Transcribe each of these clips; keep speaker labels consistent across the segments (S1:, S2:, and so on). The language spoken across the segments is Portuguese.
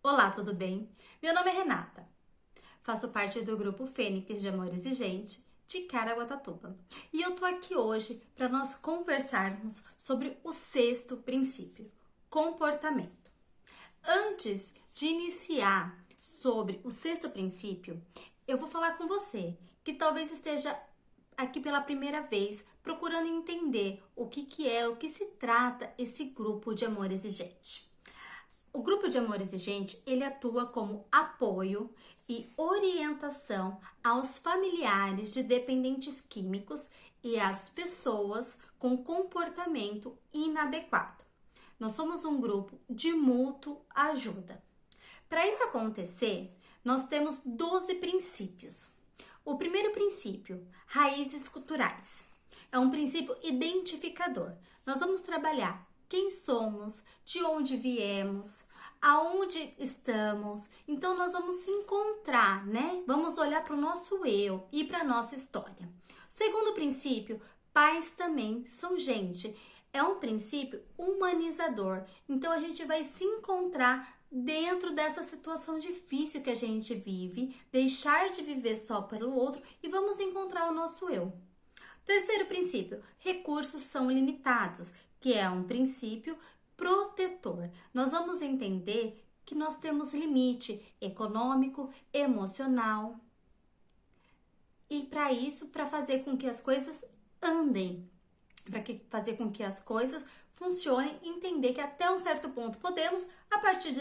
S1: Olá, tudo bem? Meu nome é Renata. Faço parte do grupo Fênix de Amor Exigente de Caraguatatuba. E eu tô aqui hoje para nós conversarmos sobre o sexto princípio, comportamento. Antes de iniciar sobre o sexto princípio, eu vou falar com você que talvez esteja aqui pela primeira vez procurando entender o que se trata esse grupo de amor exigente. O grupo de amor exigente, ele atua como apoio e orientação aos familiares de dependentes químicos e às pessoas com comportamento inadequado. Nós somos um grupo de mútuo ajuda. Para isso acontecer, nós temos 12 princípios. O primeiro princípio, raízes culturais. É um princípio identificador. Nós vamos trabalhar quem somos, de onde viemos, aonde estamos. Então, nós vamos se encontrar, né? Vamos olhar para o nosso eu e para a nossa história. Segundo princípio, pais também são gente. É um princípio humanizador. Então, a gente vai se encontrar dentro dessa situação difícil que a gente vive, deixar de viver só pelo outro e vamos encontrar o nosso eu. Terceiro princípio, recursos são limitados, que é um princípio protetor. Nós vamos entender que nós temos limite econômico, emocional. E para isso, para fazer com que as coisas andem, para fazer com que as coisas funcionem, entender que até um certo ponto podemos, a partir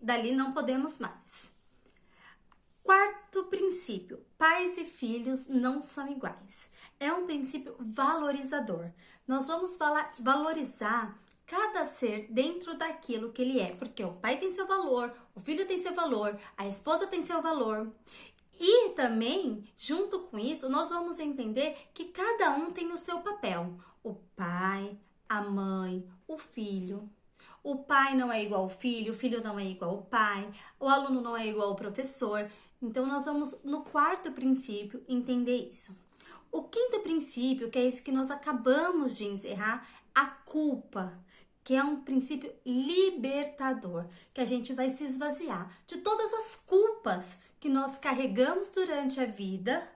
S1: dali não podemos mais. Quarto princípio, pais e filhos não são iguais. É um princípio valorizador. Nós vamos valorizar cada ser dentro daquilo que ele é, porque o pai tem seu valor, o filho tem seu valor, a esposa tem seu valor. E também, junto com isso, nós vamos entender que cada um tem o seu papel. O pai, a mãe, o filho. O pai não é igual ao filho, o filho não é igual ao pai, o aluno não é igual ao professor. Então, nós vamos, no quarto princípio, entender isso. O quinto princípio, que é esse que nós acabamos de encerrar, a culpa, que é um princípio libertador, que a gente vai se esvaziar de todas as culpas que nós carregamos durante a vida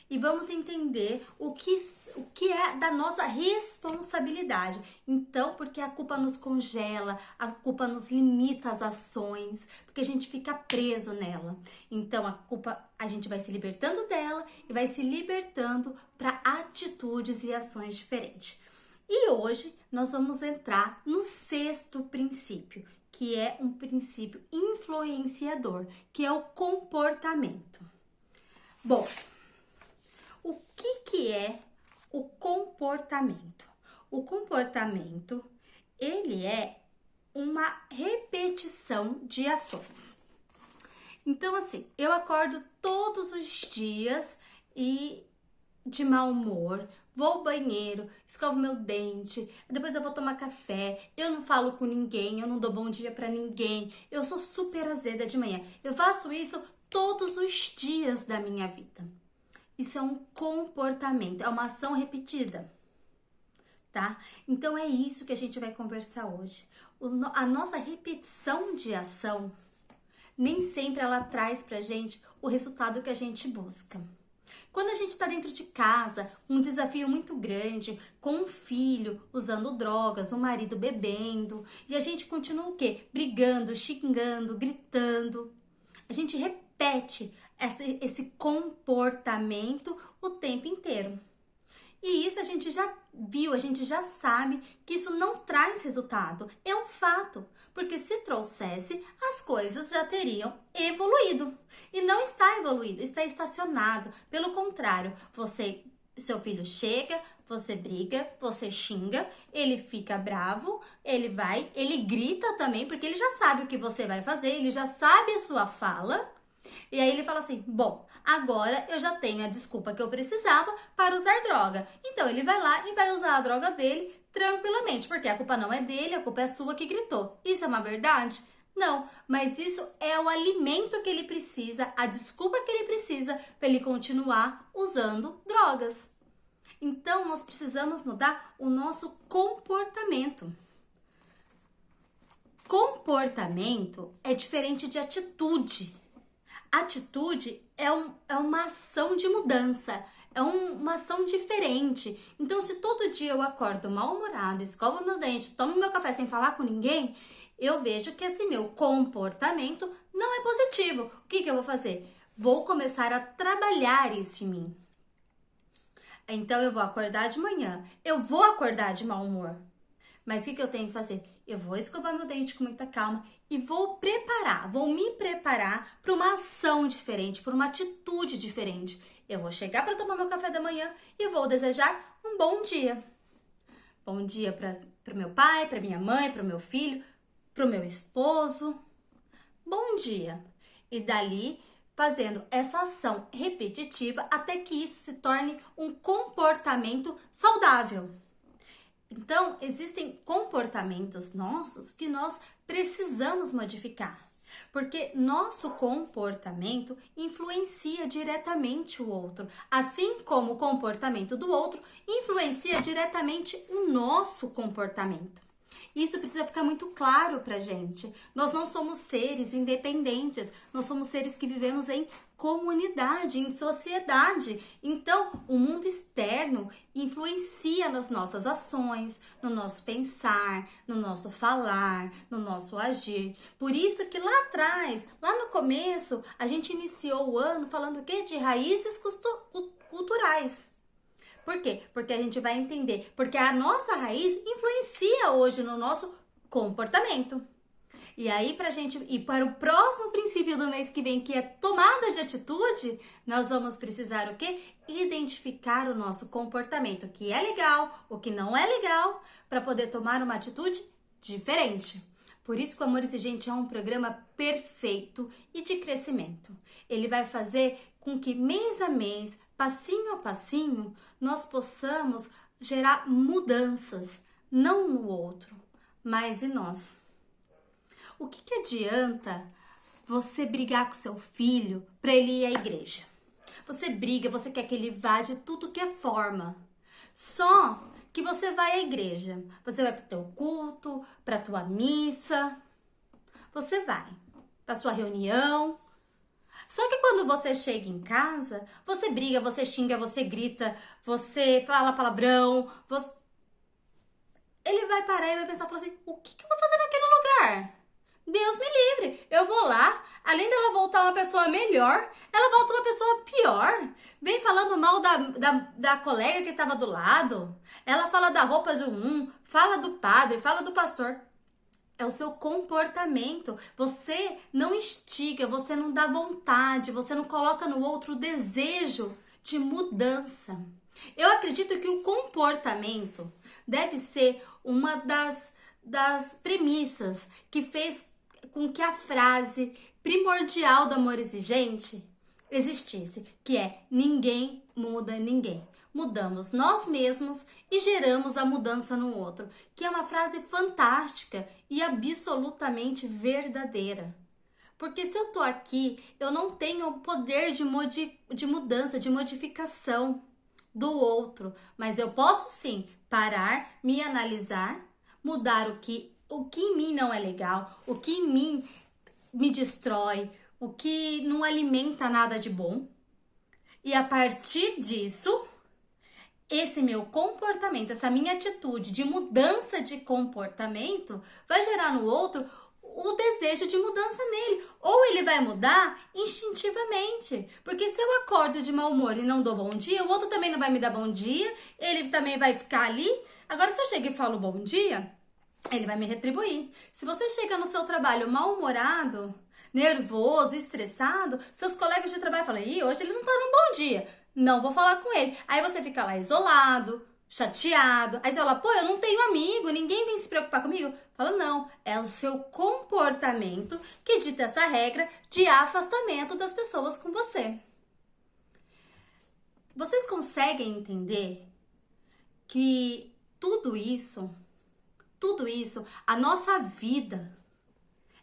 S1: e vamos entender o que é da nossa responsabilidade. Então, porque a culpa nos congela, a culpa nos limita as ações, porque a gente fica preso nela. Então, a culpa, a gente vai se libertando dela e vai se libertando para atitudes e ações diferentes. E hoje nós vamos entrar no sexto princípio, que é um princípio influenciador, que é o comportamento. Bom, o que é o comportamento? O comportamento, ele é uma repetição de ações. Então, assim, eu acordo todos os dias e de mau humor, vou ao banheiro, escovo meu dente, depois eu vou tomar café, eu não falo com ninguém, eu não dou bom dia pra ninguém, eu sou super azeda de manhã. Eu faço isso todos os dias da minha vida. Isso é um comportamento, é uma ação repetida, tá? Então é isso que a gente vai conversar hoje. A nossa repetição de ação, nem sempre ela traz pra gente o resultado que a gente busca. Quando a gente está dentro de casa, um desafio muito grande, com um filho usando drogas, um marido bebendo, e a gente continua o quê? Brigando, xingando, gritando. A gente repete esse comportamento o tempo inteiro. E isso a gente já viu, a gente já sabe que isso não traz resultado. É um fato, porque se trouxesse, as coisas já teriam evoluído. E não está evoluído, está estacionado. Pelo contrário, seu filho chega, você briga, você xinga, ele fica bravo, ele grita também, porque ele já sabe o que você vai fazer, ele já sabe a sua fala. E aí ele fala assim, bom, agora eu já tenho a desculpa que eu precisava para usar droga. Então ele vai lá e vai usar a droga dele tranquilamente, porque a culpa não é dele, a culpa é sua que gritou. Isso é uma verdade? Não, mas isso é o alimento que ele precisa, a desculpa que ele precisa para ele continuar usando drogas. Então nós precisamos mudar o nosso comportamento. Comportamento é diferente de atitude. Atitude é uma ação de mudança, é uma ação diferente. Então, se todo dia eu acordo mal-humorado, escovo meus dentes, tomo meu café sem falar com ninguém, eu vejo que esse meu comportamento não é positivo. O que eu vou fazer? Vou começar a trabalhar isso em mim. Então, eu vou acordar de manhã, eu vou acordar de mau humor. Mas o que eu tenho que fazer? Eu vou escovar meu dente com muita calma e vou me preparar para uma ação diferente, para uma atitude diferente. Eu vou chegar para tomar meu café da manhã e vou desejar um bom dia. Bom dia para meu pai, para minha mãe, para o meu filho, para o meu esposo. Bom dia. E dali, fazendo essa ação repetitiva até que isso se torne um comportamento saudável. Então, existem comportamentos nossos que nós precisamos modificar, porque nosso comportamento influencia diretamente o outro, assim como o comportamento do outro influencia diretamente o nosso comportamento. Isso precisa ficar muito claro pra gente. Nós não somos seres independentes, nós somos seres que vivemos em comunidade, em sociedade. Então, o mundo externo influencia nas nossas ações, no nosso pensar, no nosso falar, no nosso agir. Por isso que lá atrás, lá no começo, a gente iniciou o ano falando o quê? De raízes culturais. Por quê? Porque a gente vai entender. Porque a nossa raiz influencia hoje no nosso comportamento. E aí, pra gente ir para o próximo princípio do mês que vem, que é tomada de atitude, nós vamos precisar o quê? Identificar o nosso comportamento, o que é legal, o que não é legal, para poder tomar uma atitude diferente. Por isso que o Amor Exigente é um programa perfeito e de crescimento. Ele vai fazer com que mês a mês, passinho a passinho, nós possamos gerar mudanças, não no outro, mas em nós. O que adianta você brigar com seu filho para ele ir à igreja? Você briga, você quer que ele vá de tudo que é forma. Só que você vai à igreja, você vai para o teu culto, para a tua missa, você vai para a sua reunião. Só que quando você chega em casa, você briga, você xinga, você grita, você fala palavrão, ele vai parar e vai pensar, falar assim, o que eu vou fazer naquele lugar? Deus me livre, eu vou lá, além dela voltar uma pessoa melhor, ela volta uma pessoa pior. Vem falando mal da colega que estava do lado. Ela fala da roupa de fala do padre, fala do pastor. É o seu comportamento. Você não instiga, você não dá vontade, você não coloca no outro o desejo de mudança. Eu acredito que o comportamento deve ser uma das premissas que fez com que a frase primordial do Amor Exigente existisse, que é ninguém muda ninguém. Mudamos nós mesmos e geramos a mudança no outro, que é uma frase fantástica e absolutamente verdadeira. Porque se eu tô aqui, eu não tenho o poder de mudança, de modificação do outro, mas eu posso sim parar, me analisar, mudar o que em mim não é legal, o que em mim me destrói, o que não alimenta nada de bom. E a partir disso, esse meu comportamento, essa minha atitude de mudança de comportamento vai gerar no outro o desejo de mudança nele. Ou ele vai mudar instintivamente. Porque se eu acordo de mau humor e não dou bom dia, o outro também não vai me dar bom dia, ele também vai ficar ali. Agora, se eu chego e falo bom dia, ele vai me retribuir. Se você chega no seu trabalho mal-humorado, nervoso, estressado, seus colegas de trabalho falam, ih, hoje ele não tá num bom dia, não vou falar com ele. Aí você fica lá isolado, chateado. Aí você fala, pô, eu não tenho amigo, ninguém vem se preocupar comigo. Fala, não, é o seu comportamento que dita essa regra de afastamento das pessoas com você. Vocês conseguem entender que tudo isso, a nossa vida,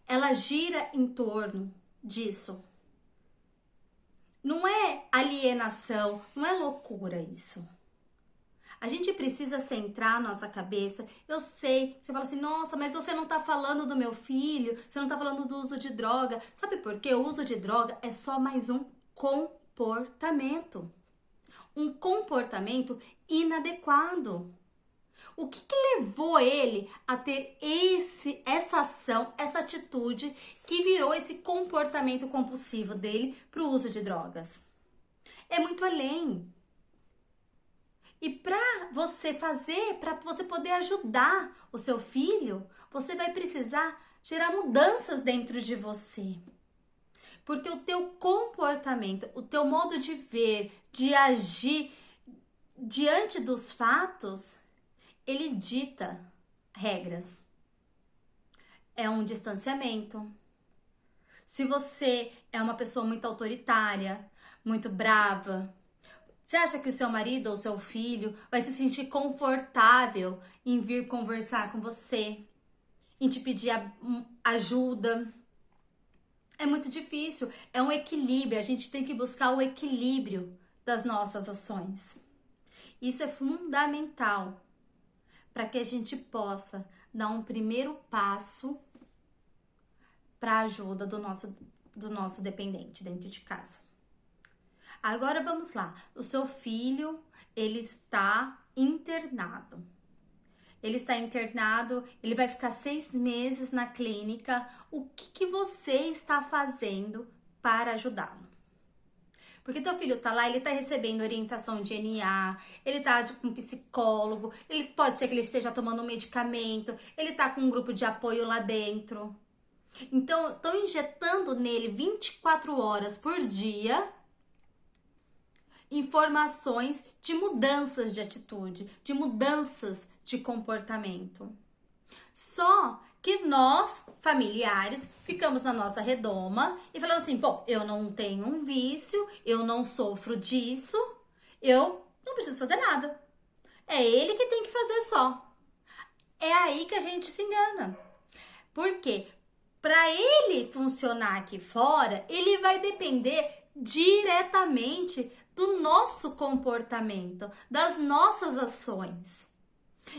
S1: ela gira em torno disso. Não é alienação, não é loucura isso. A gente precisa centrar a nossa cabeça. Eu sei, você fala assim, nossa, mas você não tá falando do meu filho, você não tá falando do uso de droga. Sabe por quê? O uso de droga é só mais um comportamento. Um comportamento inadequado. O que levou ele a ter essa ação, essa atitude que virou esse comportamento compulsivo dele para o uso de drogas? É muito além. E para você poder ajudar o seu filho, você vai precisar gerar mudanças dentro de você. Porque o teu comportamento, o teu modo de ver, de agir diante dos fatos, ele dita regras. É um distanciamento. Se você é uma pessoa muito autoritária, muito brava, você acha que o seu marido ou seu filho vai se sentir confortável em vir conversar com você, em te pedir ajuda? É muito difícil, é um equilíbrio, a gente tem que buscar o equilíbrio das nossas ações. Isso é fundamental para que a gente possa dar um primeiro passo para a ajuda do nosso dependente dentro de casa. Agora vamos lá. O seu filho, ele está internado. Ele está internado, ele vai ficar 6 meses na clínica. O que você está fazendo para ajudá-lo? Porque teu filho tá lá, ele tá recebendo orientação de NA, ele tá com um psicólogo, ele pode ser que ele esteja tomando um medicamento, ele tá com um grupo de apoio lá dentro. Então, estão injetando nele 24 horas por dia informações de mudanças de atitude, de mudanças de comportamento. Só que nós, familiares, ficamos na nossa redoma e falamos assim, bom, eu não tenho um vício, eu não sofro disso, eu não preciso fazer nada. É ele que tem que fazer só. É aí que a gente se engana. Por quê? Para ele funcionar aqui fora, ele vai depender diretamente do nosso comportamento, das nossas ações.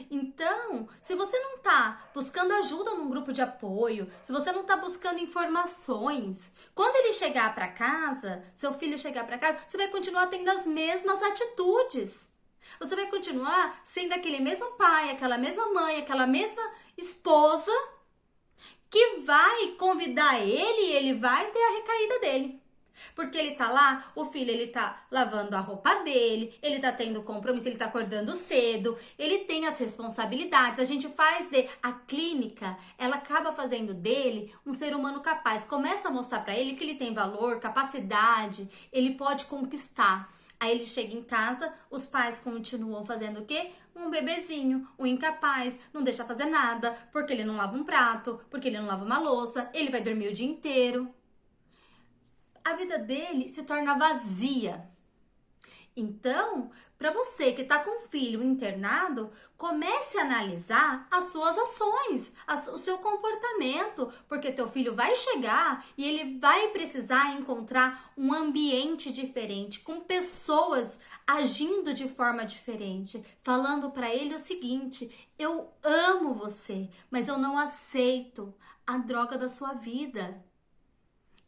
S1: Então, se você não está buscando ajuda num grupo de apoio, se você não está buscando informações, quando ele chegar para casa, seu filho chegar para casa, você vai continuar tendo as mesmas atitudes. Você vai continuar sendo aquele mesmo pai, aquela mesma mãe, aquela mesma esposa que vai convidar ele e ele vai ter a recaída dele. Porque ele tá lá, o filho, ele tá lavando a roupa dele, ele tá tendo compromisso, ele tá acordando cedo, ele tem as responsabilidades. A gente a clínica, ela acaba fazendo dele um ser humano capaz. Começa a mostrar pra ele que ele tem valor, capacidade, ele pode conquistar. Aí ele chega em casa, os pais continuam fazendo o quê? Um bebezinho, um incapaz, não deixa fazer nada, porque ele não lava um prato, porque ele não lava uma louça, ele vai dormir o dia inteiro. A vida dele se torna vazia. Então, para você que está com um filho internado, comece a analisar as suas ações, o seu comportamento, porque teu filho vai chegar e ele vai precisar encontrar um ambiente diferente, com pessoas agindo de forma diferente, falando para ele o seguinte: eu amo você, mas eu não aceito a droga da sua vida.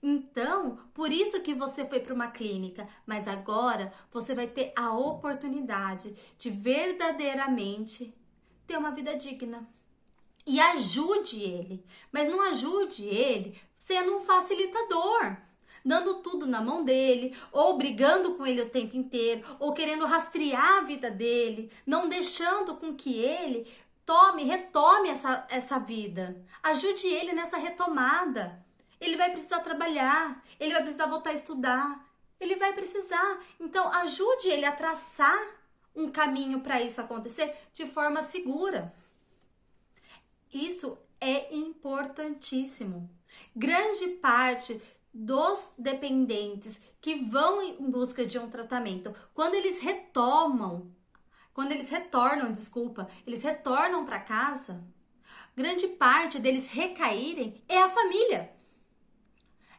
S1: Então, por isso que você foi para uma clínica, mas agora você vai ter a oportunidade de verdadeiramente ter uma vida digna. E ajude ele, mas não ajude ele sendo um facilitador, dando tudo na mão dele, ou brigando com ele o tempo inteiro, ou querendo rastrear a vida dele, não deixando com que ele retome essa vida. Ajude ele nessa retomada. Ele vai precisar trabalhar, ele vai precisar voltar a estudar, ele vai precisar. Então, ajude ele a traçar um caminho para isso acontecer de forma segura. Isso é importantíssimo. Grande parte dos dependentes que vão em busca de um tratamento, quando eles retornam para casa, grande parte deles recaírem é a família.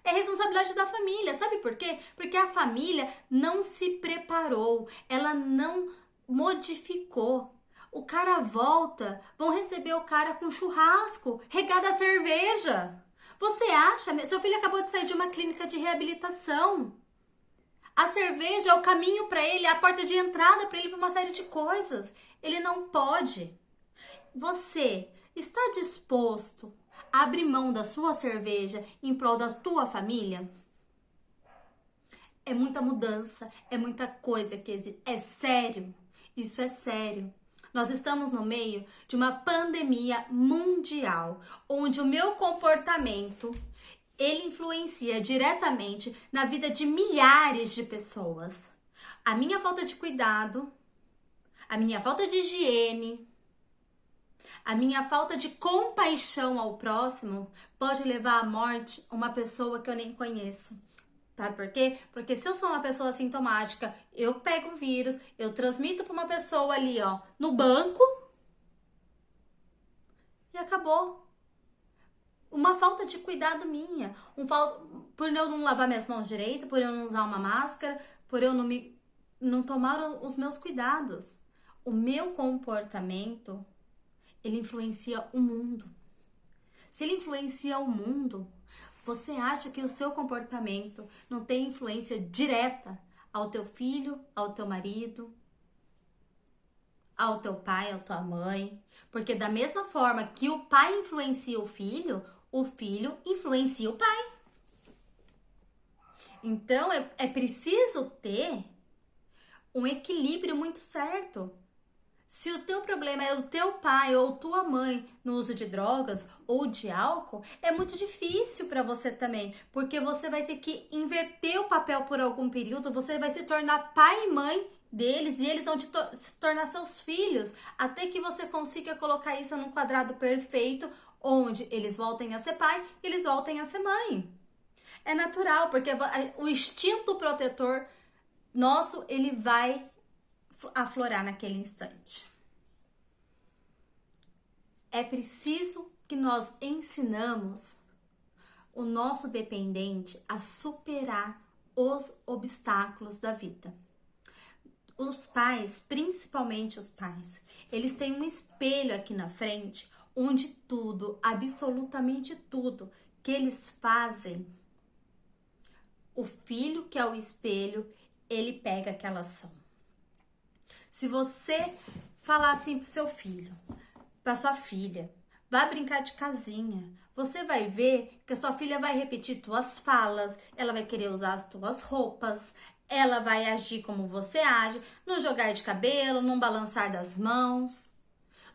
S1: É responsabilidade da família, sabe por quê? Porque a família não se preparou, ela não modificou. O cara volta, vão receber o cara com churrasco, regada a cerveja. Você acha? Seu filho acabou de sair de uma clínica de reabilitação. A cerveja é o caminho para ele, é a porta de entrada para ele para uma série de coisas. Ele não pode. Você está disposto a abrir mão da sua cerveja em prol da tua família? É muita mudança, é muita coisa que existe. É sério. Isso é sério. Nós estamos no meio de uma pandemia mundial, onde o meu comportamento, ele influencia diretamente na vida de milhares de pessoas. A minha falta de cuidado, a minha falta de higiene, a minha falta de compaixão ao próximo pode levar à morte uma pessoa que eu nem conheço. Sabe por quê? Porque se eu sou uma pessoa assintomática, eu pego o vírus, eu transmito para uma pessoa ali, ó, no banco e acabou. Uma falta de cuidado minha, por eu não lavar minhas mãos direito, por eu não usar uma máscara, por eu não tomar os meus cuidados. O meu comportamento, ele influencia o mundo. Se ele influencia o mundo, você acha que o seu comportamento não tem influência direta ao teu filho, ao teu marido, ao teu pai, à tua mãe? Porque da mesma forma que o pai influencia o filho influencia o pai. Então é preciso ter um equilíbrio muito certo. Se o teu problema é o teu pai ou tua mãe no uso de drogas ou de álcool, é muito difícil para você também, porque você vai ter que inverter o papel por algum período, você vai se tornar pai e mãe deles e eles vão se tornar seus filhos, até que você consiga colocar isso num quadrado perfeito, onde eles voltem a ser pai e eles voltem a ser mãe. É natural, porque o instinto protetor nosso, ele vai aflorar naquele instante. É preciso que nós ensinamos o nosso dependente a superar os obstáculos da vida. Os pais, principalmente os pais, eles têm um espelho aqui na frente, onde tudo, absolutamente tudo que eles fazem, o filho que é o espelho, ele pega aquela ação. Se você falar assim pro seu filho, pra sua filha, vai brincar de casinha, você vai ver que a sua filha vai repetir tuas falas, ela vai querer usar as tuas roupas, ela vai agir como você age, no jogar de cabelo, num balançar das mãos.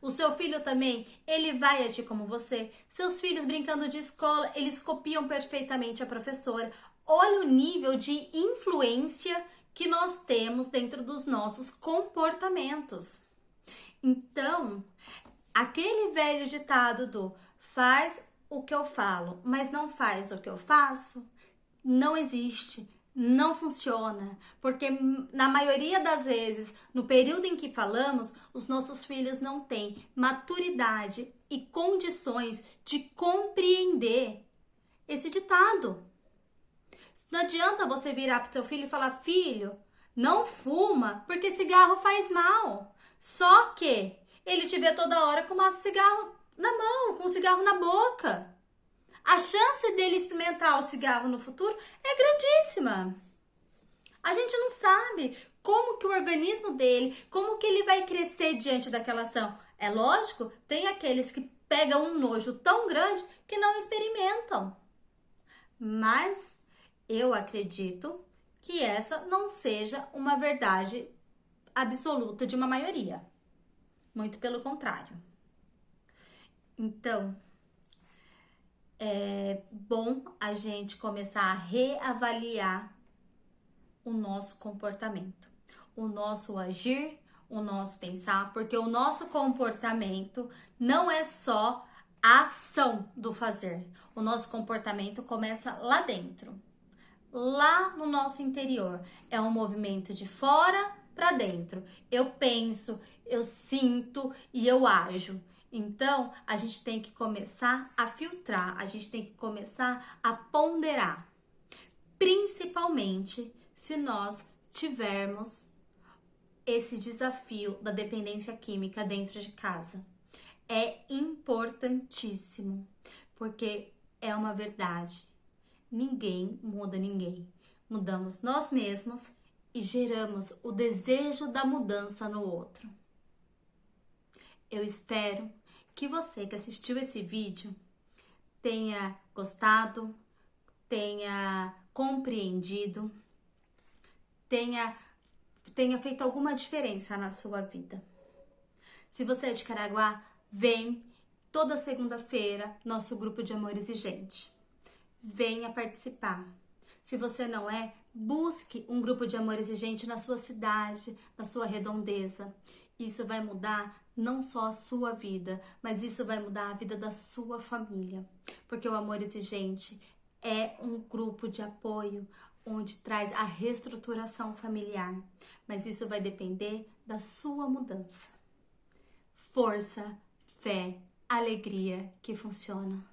S1: O seu filho também, ele vai agir como você. Seus filhos brincando de escola, eles copiam perfeitamente a professora. Olha o nível de influência que nós temos dentro dos nossos comportamentos. Então, aquele velho ditado do faz o que eu falo, mas não faz o que eu faço, não existe, não funciona, porque na maioria das vezes, no período em que falamos, os nossos filhos não têm maturidade e condições de compreender esse ditado. Não adianta você virar pro teu filho e falar, filho, não fuma, porque cigarro faz mal. Só que ele te vê toda hora com um cigarro na mão, com um cigarro na boca. A chance dele experimentar o cigarro no futuro é grandíssima. A gente não sabe como que o organismo dele, como que ele vai crescer diante daquela ação. É lógico, tem aqueles que pegam um nojo tão grande que não experimentam. Mas eu acredito que essa não seja uma verdade absoluta de uma maioria. Muito pelo contrário. Então, é bom a gente começar a reavaliar o nosso comportamento, o nosso agir, o nosso pensar, porque o nosso comportamento não é só a ação do fazer. O nosso comportamento começa lá dentro, lá no nosso interior. É um movimento de fora para dentro. Eu penso, eu sinto e eu ajo. Então, a gente tem que começar a filtrar, a gente tem que começar a ponderar. Principalmente se nós tivermos esse desafio da dependência química dentro de casa. É importantíssimo, porque é uma verdade. Ninguém muda ninguém. Mudamos nós mesmos e geramos o desejo da mudança no outro. Eu espero que você que assistiu esse vídeo tenha gostado, tenha compreendido, tenha feito alguma diferença na sua vida. Se você é de Caraguá, vem toda segunda-feira nosso grupo de Amor Exigente. Venha participar. Se você não é, busque um grupo de amor exigente na sua cidade, na sua redondeza. Isso vai mudar não só a sua vida, mas isso vai mudar a vida da sua família. Porque o amor exigente é um grupo de apoio onde traz a reestruturação familiar. Mas isso vai depender da sua mudança. Força, fé, alegria que funciona.